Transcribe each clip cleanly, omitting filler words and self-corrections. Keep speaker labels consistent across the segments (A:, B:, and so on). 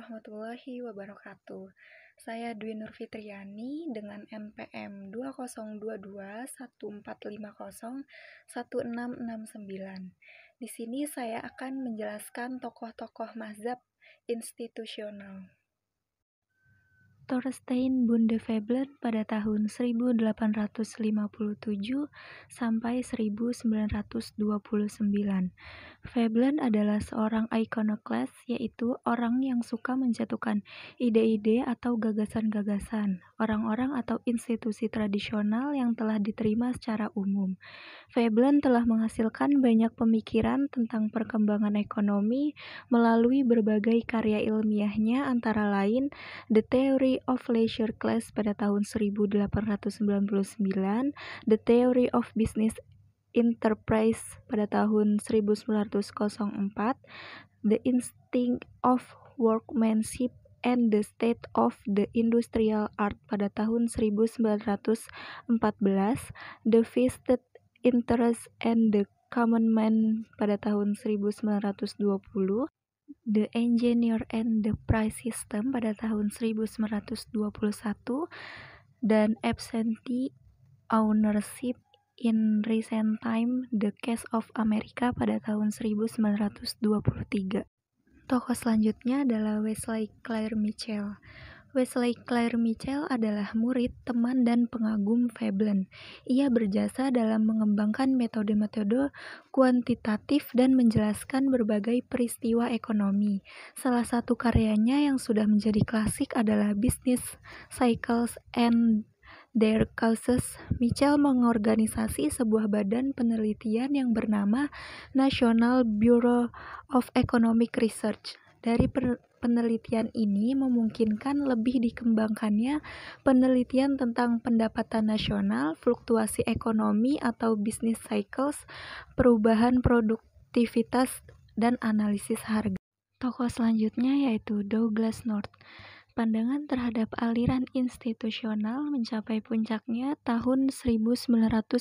A: warahmatullahi wabarakatuh. Saya Dwi Nurfitriani dengan NPM 202214501669. Di sini saya akan menjelaskan tokoh-tokoh mazhab institusional. Thorstein Bunde Veblen pada tahun 1857 sampai 1929. Veblen adalah seorang iconoclast, yaitu orang yang suka menjatuhkan ide-ide atau gagasan-gagasan orang-orang atau institusi tradisional yang telah diterima secara umum. Veblen telah menghasilkan banyak pemikiran tentang perkembangan ekonomi melalui berbagai karya ilmiahnya, antara lain The Theory of Leisure Class pada tahun 1899, The Theory of Business Enterprise pada tahun 1904, The Instinct of Workmanship and the State of the Industrial Art pada tahun 1914, The Vested Interest and the Common Man pada tahun 1920, The Engineer and the Price System pada tahun 1921, dan Absentee Ownership in Recent Time, The Case of America pada tahun 1923. Tokoh selanjutnya adalah Wesley Clair Mitchell. Wesley Clair Mitchell adalah murid, teman, dan pengagum Veblen. Ia berjasa dalam mengembangkan metode-metode kuantitatif dan menjelaskan berbagai peristiwa ekonomi. Salah satu karyanya yang sudah menjadi klasik adalah Business Cycles and Their Causes. Mitchell mengorganisasi sebuah badan penelitian yang bernama National Bureau of Economic Research. Dari penelitian ini memungkinkan lebih dikembangkannya penelitian tentang pendapatan nasional, fluktuasi ekonomi atau business cycles, perubahan produktivitas, dan analisis harga. Tokoh selanjutnya yaitu Douglass North. Pandangan terhadap aliran institusional mencapai puncaknya tahun 1993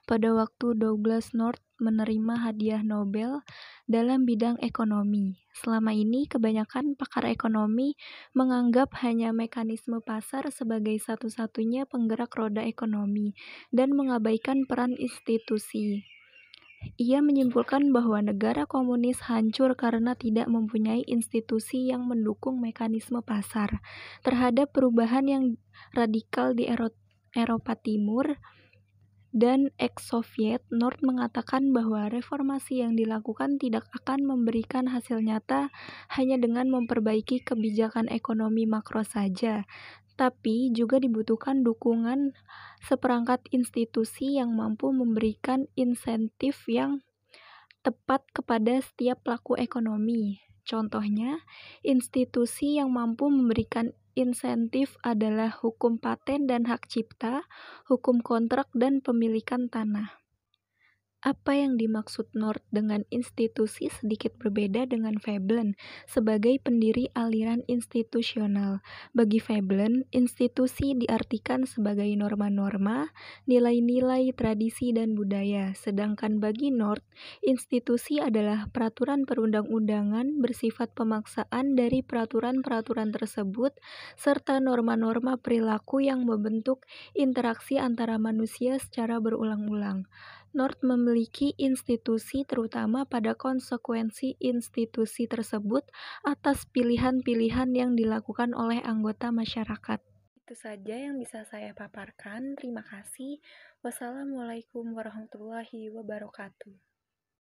A: pada waktu Douglass North menerima hadiah Nobel dalam bidang ekonomi. Selama ini, kebanyakan pakar ekonomi menganggap hanya mekanisme pasar sebagai satu-satunya penggerak roda ekonomi dan mengabaikan peran institusi. Ia menyimpulkan bahwa negara komunis hancur karena tidak mempunyai institusi yang mendukung mekanisme pasar. Terhadap perubahan yang radikal di Eropa Timur dan ex-Soviet, North mengatakan bahwa reformasi yang dilakukan tidak akan memberikan hasil nyata hanya dengan memperbaiki kebijakan ekonomi makro saja, tapi juga dibutuhkan dukungan seperangkat institusi yang mampu memberikan insentif yang tepat kepada setiap pelaku ekonomi. Contohnya, institusi yang mampu memberikan insentif adalah hukum paten dan hak cipta, hukum kontrak, dan pemilikan tanah. Apa yang dimaksud North dengan institusi sedikit berbeda dengan Veblen sebagai pendiri aliran institusional. Bagi Veblen, institusi diartikan sebagai norma-norma, nilai-nilai, tradisi, dan budaya. Sedangkan bagi North, institusi adalah peraturan perundang-undangan bersifat pemaksaan dari peraturan-peraturan tersebut, serta norma-norma perilaku yang membentuk interaksi antara manusia secara berulang-ulang. North memiliki institusi terutama pada konsekuensi institusi tersebut atas pilihan-pilihan yang dilakukan oleh anggota masyarakat. Itu saja yang bisa saya paparkan. Terima kasih. Wassalamualaikum warahmatullahi wabarakatuh.